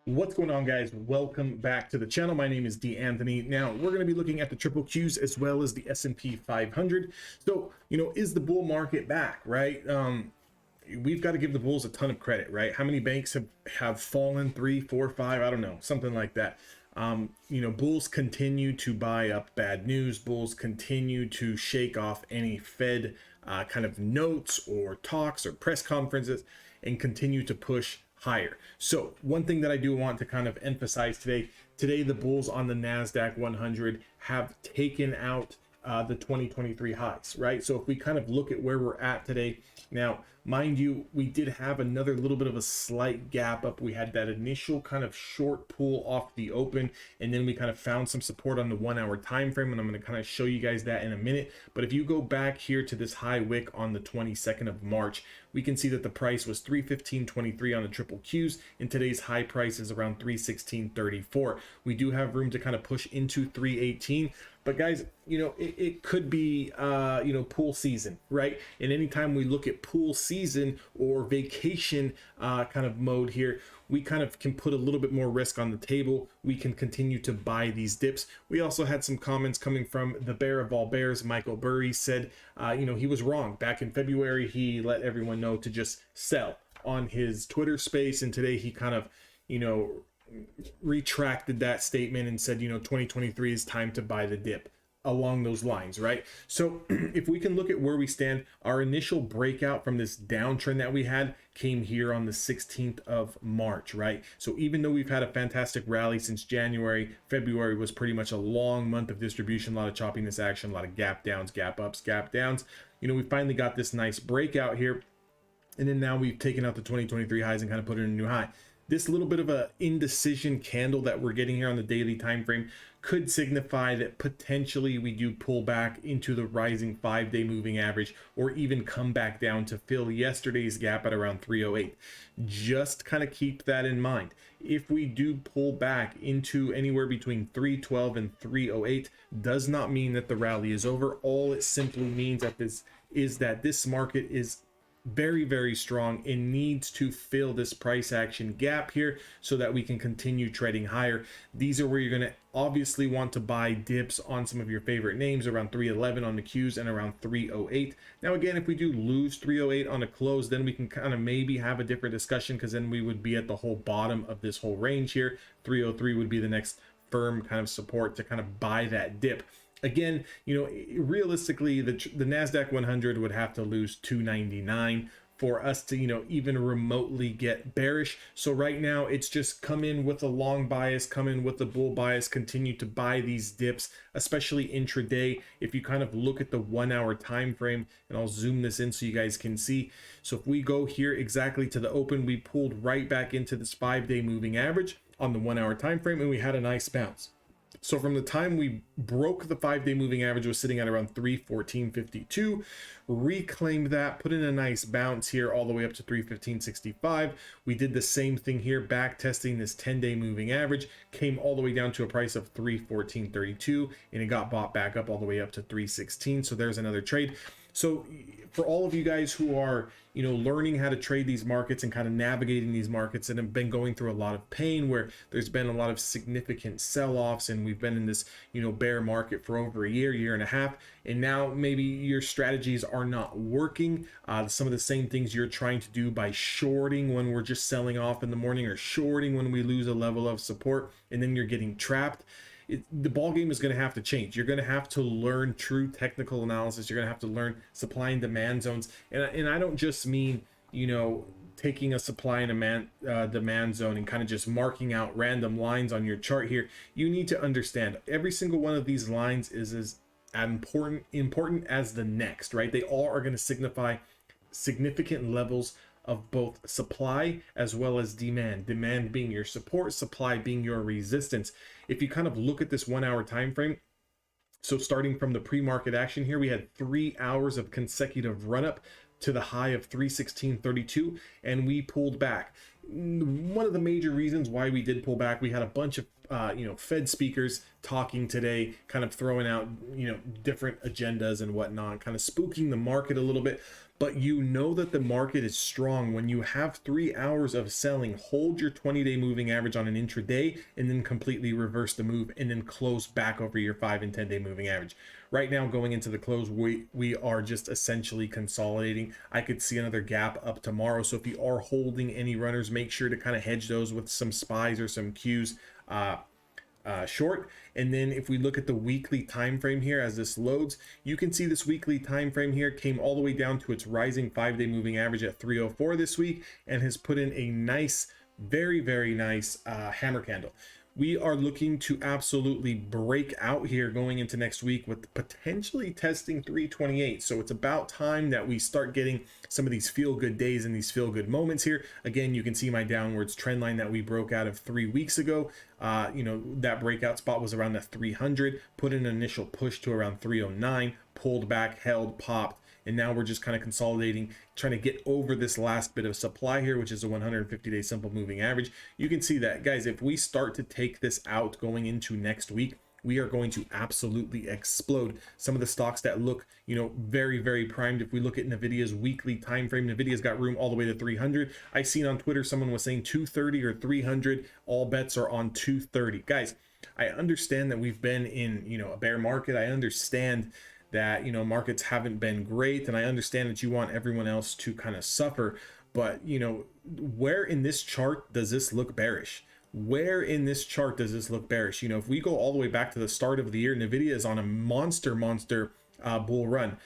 What's going on, guys? Welcome back to the channel. My name is D Anthony. Now we're going to be looking at the triple Qs as well as the S&P 500. So, is the bull market back, right? We've got to give the bulls a ton of credit, right? How many banks have fallen? 3, 4, 5, I don't know, something like that. Bulls continue to buy up bad news. Bulls continue to shake off any Fed kind of notes or talks or press conferences and continue to push higher. So one thing that I do want to kind of emphasize today, the bulls on the NASDAQ 100 have taken out the 2023 highs, right? So if we kind of look at where we're at today, now, mind you, we did have another little bit of a slight gap up. We had that initial kind of short pull off the open, and then we kind of found some support on the 1 hour time frame, and I'm going to kind of show you guys that in a minute. But if you go back here to this high wick on the 22nd of March, we can see that the price was 315.23 on the triple Qs, and today's high price is around 316.34. We do have room to kind of push into 318. But guys, it could be, pool season, right? And anytime we look at pool season or vacation kind of mode here, we kind of can put a little bit more risk on the table. We can continue to buy these dips. We also had some comments coming from the bear of all bears, Michael Burry, said, he was wrong. Back in February, he let everyone know to just sell on his Twitter space. And today he kind of, retracted that statement and said, 2023 is time to buy the dip, along those lines, right? So if we can look at where we stand, our initial breakout from this downtrend that we had came here on the 16th of March, right? So even though we've had a fantastic rally since January, February was pretty much a long month of distribution, a lot of choppiness action, a lot of gap downs, gap ups, gap downs. We finally got this nice breakout here. And then now we've taken out the 2023 highs and kind of put it in a new high. This little bit of a indecision candle that we're getting here on the daily time frame could signify that potentially we do pull back into the rising 5-day moving average, or even come back down to fill yesterday's gap at around 308. Just kind of keep that in mind. If we do pull back into anywhere between 312 and 308, does not mean that the rally is over. All it simply means that this market is very, very strong. It needs to fill this price action gap here so that we can continue trading higher. These are where you're going to obviously want to buy dips on some of your favorite names around 311 on the Qs and around 308. Now again, if we do lose 308 on a close, then we can kind of maybe have a different discussion, because then we would be at the whole bottom of this whole range here. 303 would be the next firm kind of support to kind of buy that dip. Again, realistically, the NASDAQ 100 would have to lose 299 for us to, even remotely get bearish. So right now, it's just come in with a long bias, come in with a bull bias, continue to buy these dips, especially intraday. If you kind of look at the 1 hour time frame, and I'll zoom this in so you guys can see. So if we go here exactly to the open, we pulled right back into this 5-day moving average on the 1 hour time frame, and we had a nice bounce. So from the time we broke the 5-day moving average, was sitting at around 314.52, reclaimed that, put in a nice bounce here all the way up to 315.65. We did the same thing here, back testing this 10-day moving average, came all the way down to a price of 314.32, and it got bought back up all the way up to 316. So there's another trade. So for all of you guys who are, learning how to trade these markets and kind of navigating these markets, and have been going through a lot of pain where there's been a lot of significant sell-offs, and we've been in this, bear market for over a year and a half, and now maybe your strategies are not working. Some of the same things you're trying to do by shorting when we're just selling off in the morning, or shorting when we lose a level of support, and then you're getting trapped. The ball game is going to have to change. You're going to have to learn true technical analysis. You're going to have to learn supply and demand zones. And I don't just mean, taking a supply and demand zone and kind of just marking out random lines on your chart here. You need to understand every single one of these lines is as important as the next, right? They all are going to signify significant levels of both supply as well as demand being your support, supply being your resistance. If you kind of look at this 1 hour time frame, so starting from the pre-market action here, we had 3 hours of consecutive run up to the high of 316.32, and we pulled back. One of the major reasons why we did pull back, we had a bunch of Fed speakers talking today, kind of throwing out, different agendas and whatnot, kind of spooking the market a little bit. But you know that the market is strong when you have 3 hours of selling. Hold your 20-day moving average on an intraday and then completely reverse the move and then close back over your 5 and 10-day moving average. Right now, going into the close, we are just essentially consolidating. I could see another gap up tomorrow. So if you are holding any runners, make sure to kind of hedge those with some SPYs or some Qs short. And then if we look at the weekly time frame here as this loads, you can see this weekly time frame here came all the way down to its rising 5-day moving average at 304 this week and has put in a nice, very, very nice hammer candle. We are looking to absolutely break out here going into next week with potentially testing 328. So it's about time that we start getting some of these feel good days and these feel good moments here. Again, you can see my downwards trend line that we broke out of 3 weeks ago. That breakout spot was around the 300, put an initial push to around 309, pulled back, held, popped. And now we're just kind of consolidating, trying to get over this last bit of supply here, which is a 150-day simple moving average. You can see that, guys, if we start to take this out going into next week, we are going to absolutely explode. Some of the stocks that look, very, very primed. If we look at NVIDIA's weekly time frame, NVIDIA's got room all the way to 300. I seen on Twitter someone was saying 230 or 300. All bets are on 230. Guys, I understand that we've been in, a bear market. I understand that markets haven't been great, and I understand that you want everyone else to kind of suffer, but where in this chart does this look bearish? Where in this chart does this look bearish? If we go all the way back to the start of the year, NVIDIA is on a monster bull run.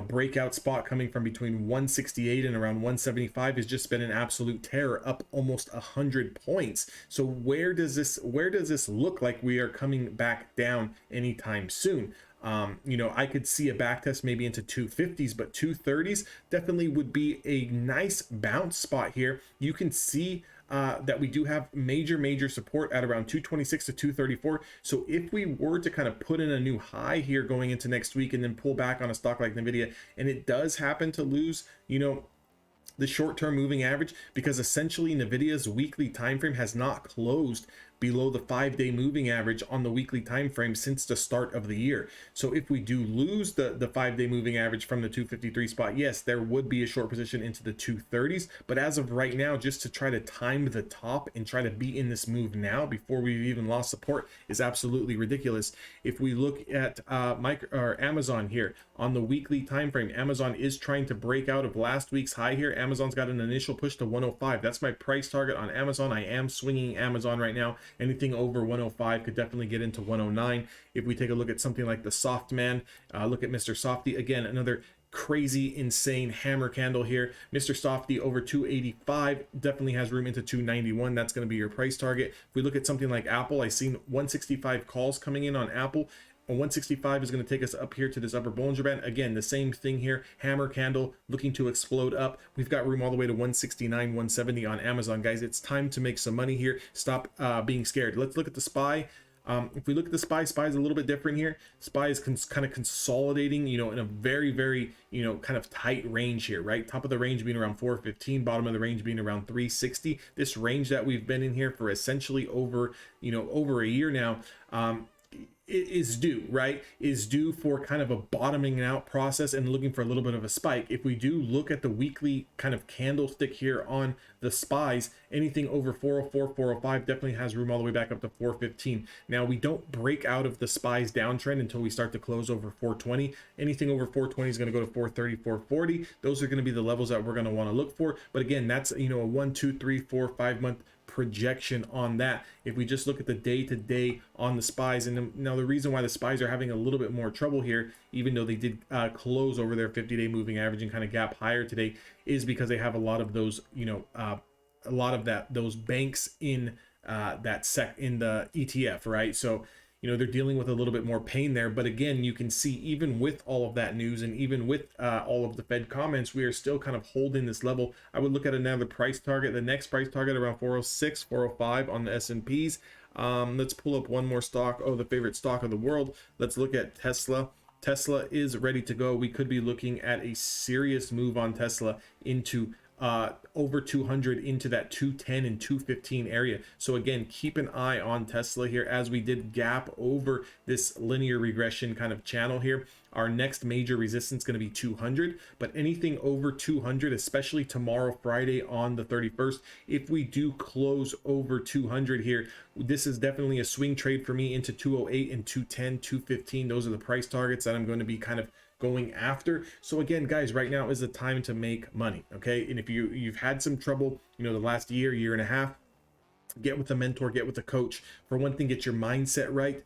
Breakout spot coming from between 168 and around 175 has just been an absolute terror, up almost 100 points. So where does this look like we are coming back down anytime soon? I could see a back test maybe into 250s, but 230s definitely would be a nice bounce spot here. You can see that we do have major support at around 226 to 234. So if we were to kind of put in a new high here going into next week and then pull back on a stock like NVIDIA, and it does happen to lose, the short-term moving average, because essentially NVIDIA's weekly time frame has not closed below the 5-day moving average on the weekly time frame since the start of the year. So if we do lose the 5-day moving average from the 253 spot, yes, there would be a short position into the 230s, but as of right now, just to try to time the top and try to be in this move now before we've even lost support is absolutely ridiculous. If we look at Amazon here on the weekly time frame, Amazon is trying to break out of last week's high here. Amazon's got an initial push to 105. That's my price target on Amazon. I am swinging Amazon right now. Anything over 105 could definitely get into 109. If we take a look at something like the Softman, look at Mr. Softy, again, another crazy, insane hammer candle here. Mr. Softy over 285 definitely has room into 291. That's going to be your price target. If we look at something like Apple, I've seen 165 calls coming in on Apple. 165 is going to take us up here to this upper Bollinger Band. Again, the same thing here. Hammer candle looking to explode up. We've got room all the way to 169, 170 on Amazon, guys. It's time to make some money here. Stop being scared. Let's look at the SPY. If we look at the SPY is a little bit different here. SPY is kind of consolidating, in a very, very, kind of tight range here, right? Top of the range being around 415, bottom of the range being around 360. This range that we've been in here for essentially over a year now, is due, right? Is due for kind of a bottoming out process and looking for a little bit of a spike. If we do look at the weekly kind of candlestick here on the SPYs, anything over 404, 405 definitely has room all the way back up to 415. Now, we don't break out of the SPYs downtrend until we start to close over 420. Anything over 420 is going to go to 430, 440. Those are going to be the levels that we're going to want to look for. But again, that's, a 1, 2, 3, 4, 5 month projection on that. If we just look at the day-to-day on the SPYs, and now the reason why the SPYs are having a little bit more trouble here, even though they did close over their 50-day moving average and kind of gap higher today, is because they have a lot of those, those banks in in the ETF, right? So they're dealing with a little bit more pain there. But again, you can see even with all of that news and even with all of the Fed comments, we are still kind of holding this level. I would look at another price target, the next price target around 406, 405 on the S&Ps. Let's pull up one more stock. Oh, the favorite stock of the world. Let's look at Tesla. Tesla is ready to go. We could be looking at a serious move on Tesla into over 200 into that 210 and 215 area. So again, keep an eye on Tesla here as we did gap over this linear regression kind of channel here. Our next major resistance is going to be 200, but anything over 200, especially tomorrow, Friday on the 31st, if we do close over 200 here, this is definitely a swing trade for me into 208 and 210, 215. Those are the price targets that I'm going to be kind of going after. So again, guys, right now is the time to make money. Okay. And if you've had some trouble, the last year and a half, get with a mentor, get with a coach. For one thing, get your mindset right.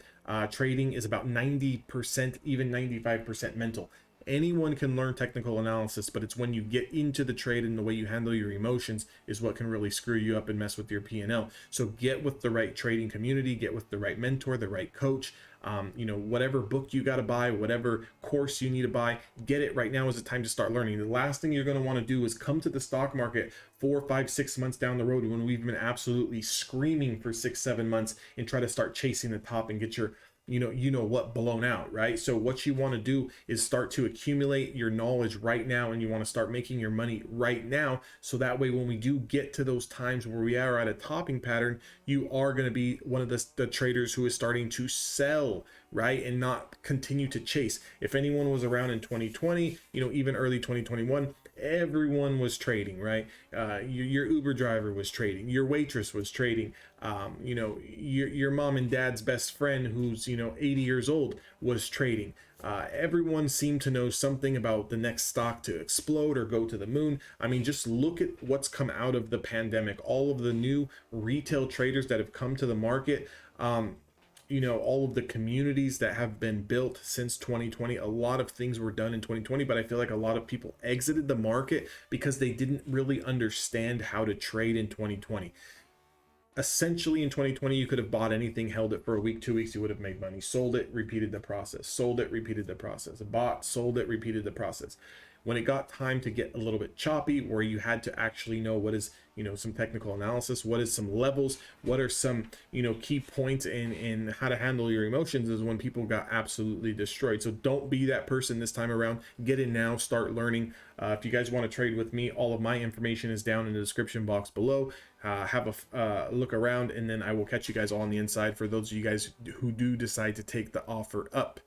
Trading is about 90%, even 95% mental. Anyone can learn technical analysis, but it's when you get into the trade and the way you handle your emotions is what can really screw you up and mess with your P&L. So get with the right trading community, get with the right mentor, the right coach. Whatever book you got to buy, whatever course you need to buy, get it. Right now is the time to start learning. The last thing you're going to want to do is come to the stock market 4, 5, 6 months down the road when we've been absolutely screaming for 6, 7 months and try to start chasing the top and get your what blown out, right? So what you want to do is start to accumulate your knowledge right now, and you want to start making your money right now, so that way when we do get to those times where we are at a topping pattern, you are going to be one of the traders who is starting to sell, right, and not continue to chase. If anyone was around in 2020, even early 2021, everyone was trading, right? Your Uber driver was trading, your waitress was trading, your mom and dad's best friend who's 80 years old was trading. Everyone seemed to know something about the next stock to explode or go to the moon. I mean, just look at what's come out of the pandemic, all of the new retail traders that have come to the market. All of the communities that have been built since 2020. A lot of things were done in 2020, but I feel like a lot of people exited the market because they didn't really understand how to trade in 2020. Essentially in 2020, you could have bought anything, held it for a week, 2 weeks, you would have made money. Sold it, repeated the process. Sold it, repeated the process. Bought, sold it, repeated the process. When it got time to get a little bit choppy, where you had to actually know what is, some technical analysis, what is some levels, what are some, key points in how to handle your emotions, is when people got absolutely destroyed. So don't be that person this time around. Get in now, start learning. If you guys want to trade with me, all of my information is down in the description box below. Have a look around, and then I will catch you guys all on the inside for those of you guys who do decide to take the offer up.